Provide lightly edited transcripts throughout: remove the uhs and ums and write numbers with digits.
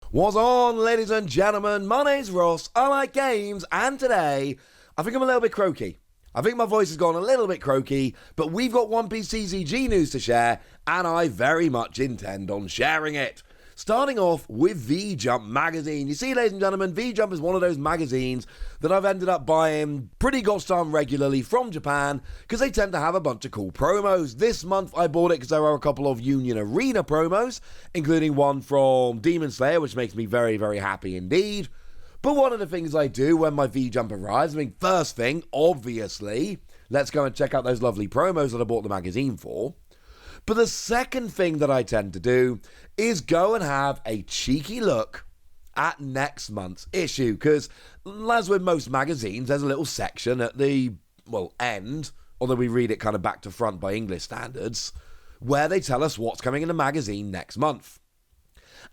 What's on, ladies and gentlemen? My name's Ross, I like games, and today, I think I'm a little bit croaky. I think my voice has gone a little bit croaky, but we've got One Piece TCG news to share, and I very much intend on sharing it. Starting off with V-Jump magazine. You see, ladies and gentlemen, V-Jump is one of those magazines that I've ended up buying pretty gosh darn regularly from Japan because they tend to have a bunch of cool promos. This month I bought it because there are a couple of Union Arena promos, including one from Demon Slayer, which makes me very, very happy indeed. But one of the things I do when my V-Jump arrives, first thing, obviously, let's go and check out those lovely promos that I bought the magazine for. But the second thing that I tend to do is go and have a cheeky look at next month's issue. Because, as with most magazines, there's a little section at the, end, although we read it kind of back to front by English standards, where they tell us what's coming in the magazine next month.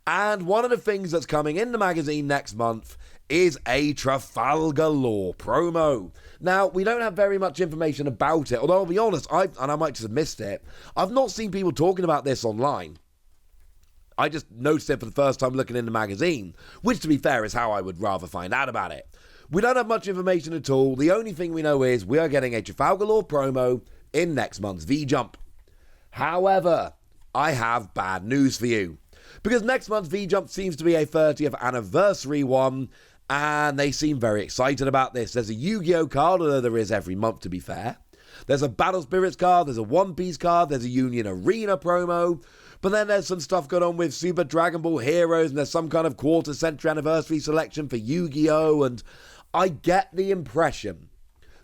And one of the things that's coming in the magazine next month is a Trafalgar Law promo. Now, we don't have very much information about it, although I'll be honest, I might just have missed it. I've not seen people talking about this online. I just noticed it for the first time looking in the magazine, which to be fair is how I would rather find out about it. We don't have much information at all. The only thing we know is we are getting a Trafalgar Law promo in next month's V-Jump. However, I have bad news for you. Because next month's V-Jump seems to be a 30th anniversary one, and they seem very excited about this. There's a Yu-Gi-Oh card, although there is every month to be fair. There's a Battle Spirits card, there's a One Piece card, there's a Union Arena promo, but then there's some stuff going on with Super Dragon Ball Heroes, and there's some kind of quarter century anniversary selection for Yu-Gi-Oh, and I get the impression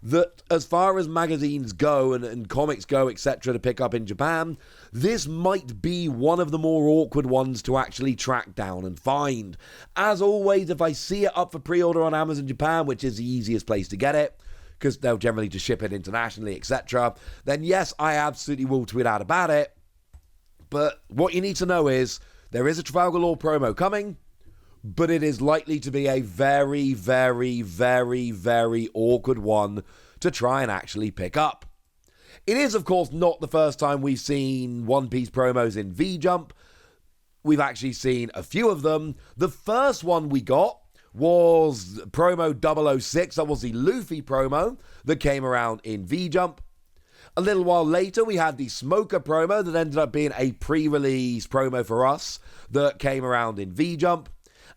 that as far as magazines go and comics go, etc., to pick up in Japan, this might be one of the more awkward ones to actually track down and find. As always, if I see it up for pre-order on Amazon Japan, which is the easiest place to get it, because they'll generally just ship it internationally, etc., then yes, I absolutely will tweet out about it. But what you need to know is, there is a Trafalgar Law promo coming, but it is likely to be a very, very, very, very awkward one to try and actually pick up. It is, of course, not the first time we've seen One Piece promos in V-Jump. We've actually seen a few of them. The first one we got was promo 006. That was the Luffy promo that came around in V-Jump. A little while later, we had the Smoker promo that ended up being a pre-release promo for us that came around in V-Jump.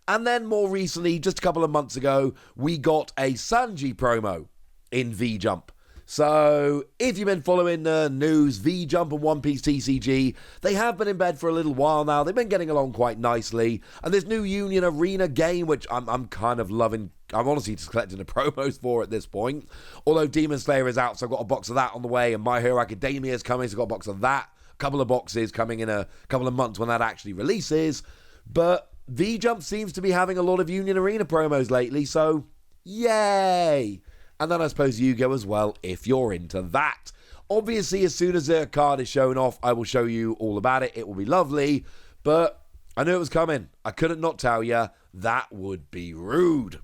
And then more recently, just a couple of months ago, we got a Sanji promo in V-Jump. So, if you've been following the news, V-Jump and One Piece TCG, they have been in bed for a little while now. They've been getting along quite nicely. And this new Union Arena game, which I'm kind of loving, I'm honestly just collecting the promos for at this point. Although Demon Slayer is out, so I've got a box of that on the way, and My Hero Academia is coming, so I've got a box of that. A couple of boxes coming in a couple of months when that actually releases. But V-Jump seems to be having a lot of Union Arena promos lately, so yay! And then I suppose Yu-Gi-Oh as well, if you're into that. Obviously, as soon as the card is shown off, I will show you all about it. It will be lovely, but I knew it was coming. I couldn't not tell you. That would be rude.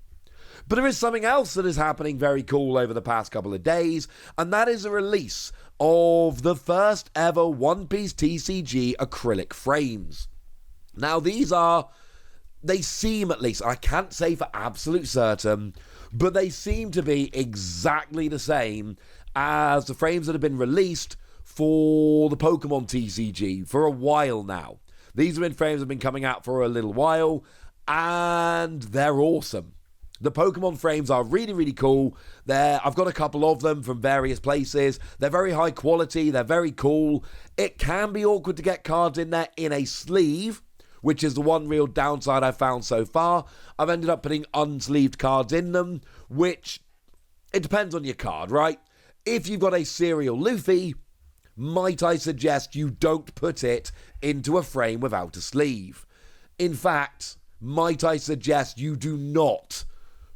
But there is something else that is happening very cool over the past couple of days, and that is a release of the first ever One Piece TCG acrylic frames. Now, they seem, at least, I can't say for absolute certain, but they seem to be exactly the same as the frames that have been released for the Pokemon TCG for a while now. These have been frames that have been coming out for a little while, and they're awesome. The Pokemon frames are really, really cool. I've got a couple of them from various places. They're very high quality. They're very cool. It can be awkward to get cards in there in a sleeve, which is the one real downside I've found so far. I've ended up putting unsleeved cards in them, which, it depends on your card, right? If you've got a Serial Luffy, might I suggest you don't put it into a frame without a sleeve. In fact, might I suggest you do not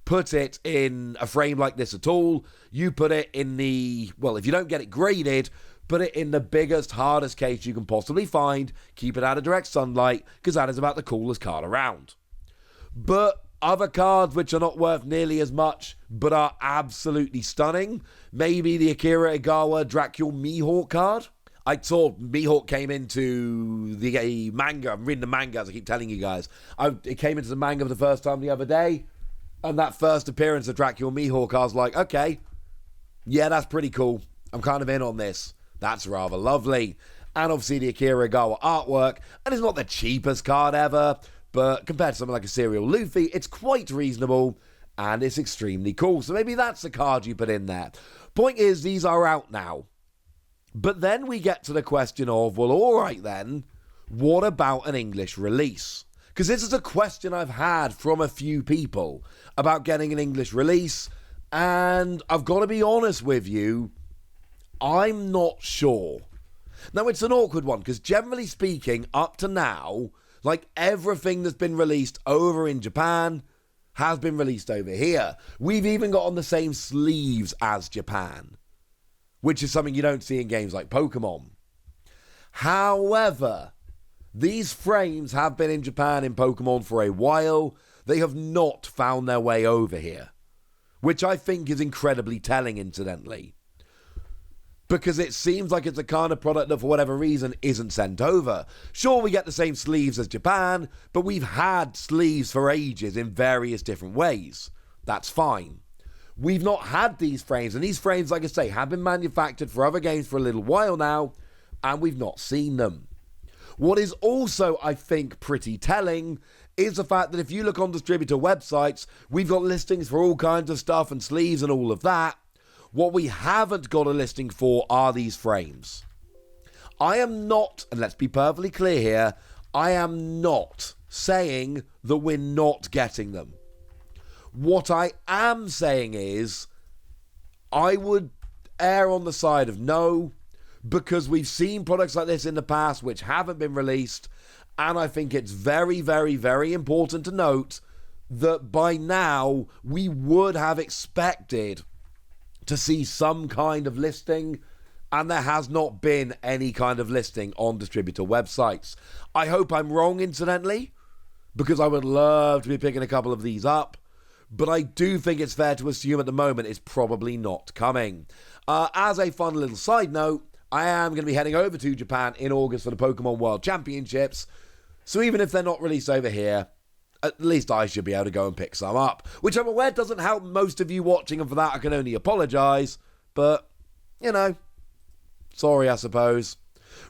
put it in a frame like this at all. You put it in if you don't get it graded, put it in the biggest, hardest case you can possibly find. Keep it out of direct sunlight, because that is about the coolest card around. But other cards which are not worth nearly as much, but are absolutely stunning, maybe the Akira Igawa Dracula Mihawk card. I saw Mihawk came into the manga. I'm reading the manga, as I keep telling you guys. It came into the manga for the first time the other day. And that first appearance of Dracula Mihawk, I was like, okay, yeah, that's pretty cool. I'm kind of in on this. That's rather lovely. And obviously the Akira Igawa artwork. And it's not the cheapest card ever, but compared to something like a Serial Luffy, it's quite reasonable. And it's extremely cool. So maybe that's the card you put in there. Point is, these are out now. But then we get to the question of, well, all right then, what about an English release? Because this is a question I've had from a few people about getting an English release, and I've got to be honest with you, I'm not sure. Now, it's an awkward one, because generally speaking, up to now, like everything that's been released over in Japan has been released over here. We've even got on the same sleeves as Japan, which is something you don't see in games like Pokemon. However, these frames have been in Japan in Pokemon for a while. They have not found their way over here, which I think is incredibly telling, incidentally. Because it seems like it's a kind of product that, for whatever reason, isn't sent over. Sure, we get the same sleeves as Japan, but we've had sleeves for ages in various different ways. That's fine. We've not had these frames, and these frames, like I say, have been manufactured for other games for a little while now, and we've not seen them. What is also, I think, pretty telling is the fact that if you look on distributor websites, we've got listings for all kinds of stuff and sleeves and all of that. What we haven't got a listing for are these frames. I am not, and let's be perfectly clear here, I am not saying that we're not getting them. What I am saying is, I would err on the side of no, because we've seen products like this in the past which haven't been released, and I think it's very, very, very important to note that by now we would have expected to see some kind of listing, and there has not been any kind of listing on distributor websites. I hope I'm wrong, incidentally, because I would love to be picking a couple of these up, but I do think it's fair to assume at the moment it's probably not coming. As a fun little side note, I am going to be heading over to Japan in August for the Pokemon World Championships, so even if they're not released over here, at least I should be able to go and pick some up, which I'm aware doesn't help most of you watching, and for that I can only apologise, but, you know, sorry, I suppose.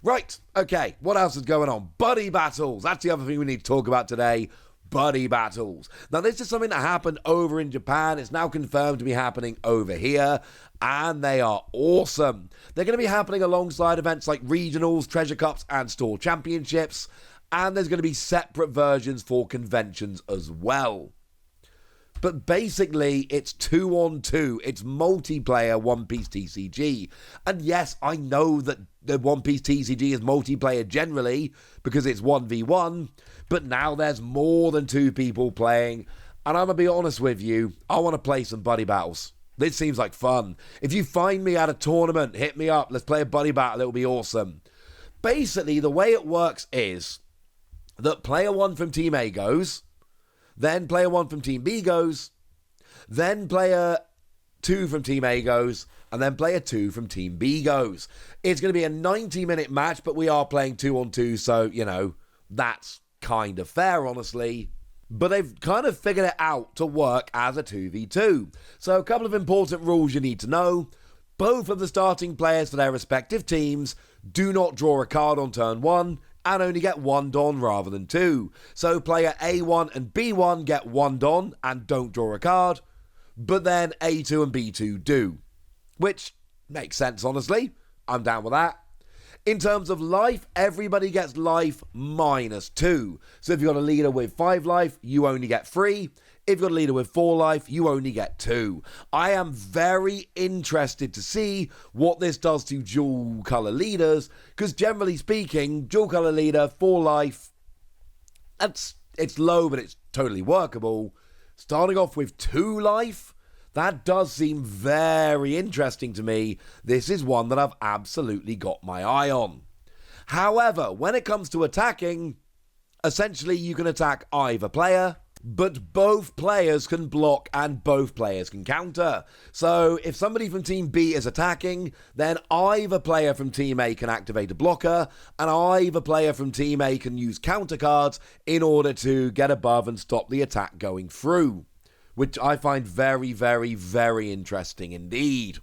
Right, okay, what else is going on? Buddy battles, that's the other thing we need to talk about today. Buddy battles. Now, this is something that happened over in Japan. It's now confirmed to be happening over here, and they are awesome. They're going to be happening alongside events like regionals, treasure cups, and store championships, and there's going to be separate versions for conventions as well. But basically, it's 2-on-2. It's multiplayer One Piece TCG. And yes, I know that the One Piece TCG is multiplayer generally because it's 1v1, but now there's more than two people playing. And I'm going to be honest with you, I want to play some buddy battles. This seems like fun. If you find me at a tournament, hit me up. Let's play a buddy battle. It'll be awesome. Basically, the way it works is that player 1 from Team A goes, then player 1 from Team B goes, then player 2 from Team A goes, and then player 2 from Team B goes. It's going to be a 90-minute match, but we are playing 2-on-2, so, you know, that's kind of fair, honestly. But they've kind of figured it out to work as a 2v2. So a couple of important rules you need to know. Both of the starting players for their respective teams do not draw a card on turn 1, and only get 1 Don rather than 2. So player A1 and B1 get 1 Don and don't draw a card, but then A2 and B2 do. Which makes sense, honestly. I'm down with that. In terms of life, everybody gets life -2. So if you've got a leader with 5 life, you only get 3. If you've got a leader with 4 life, you only get 2. I am very interested to see what this does to dual colour leaders, because generally speaking, dual colour leader, 4 life, it's low, but it's totally workable. Starting off with 2 life, that does seem very interesting to me. This is one that I've absolutely got my eye on. However, when it comes to attacking, essentially you can attack either player, but both players can block and both players can counter. So if somebody from Team B is attacking, then either player from Team A can activate a blocker, and either player from Team A can use counter cards in order to get above and stop the attack going through, which I find very, very, very interesting indeed.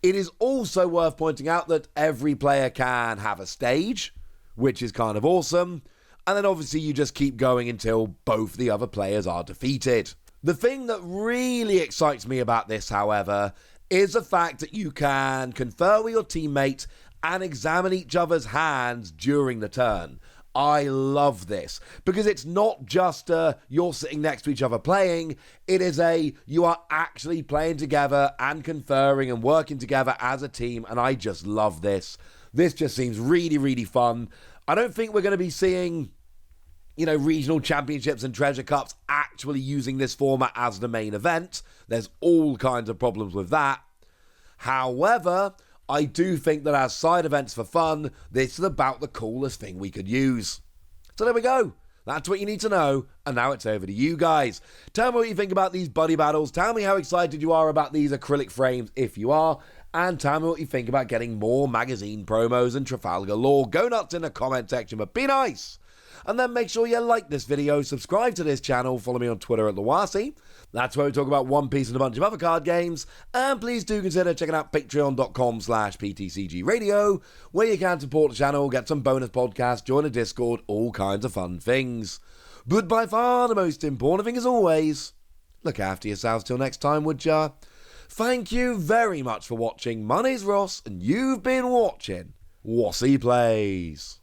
It is also worth pointing out that every player can have a stage, which is kind of awesome. And then obviously you just keep going until both the other players are defeated. The thing that really excites me about this, however, is the fact that you can confer with your teammate and examine each other's hands during the turn. I love this because it's not just you're sitting next to each other playing. It is you are actually playing together and conferring and working together as a team, and I just love this. This just seems really, really fun. I don't think we're going to be seeing, regional championships and treasure cups actually using this format as the main event. There's all kinds of problems with that. However, I do think that as side events for fun, this is about the coolest thing we could use. So there we go. That's what you need to know. And now it's over to you guys. Tell me what you think about these buddy battles. Tell me how excited you are about these acrylic frames, if you are. And tell me what you think about getting more magazine promos and Trafalgar lore. Go nuts in the comment section, but be nice. And then make sure you like this video, subscribe to this channel, follow me on Twitter at Lawasi. That's where we talk about One Piece and a bunch of other card games. And please do consider checking out patreon.com/PTCG Radio, where you can support the channel, get some bonus podcasts, join a Discord, all kinds of fun things. But by far the most important thing, as always, look after yourselves till next time, would ya? Thank you very much for watching. My name's Ross, and you've been watching Wassy Plays.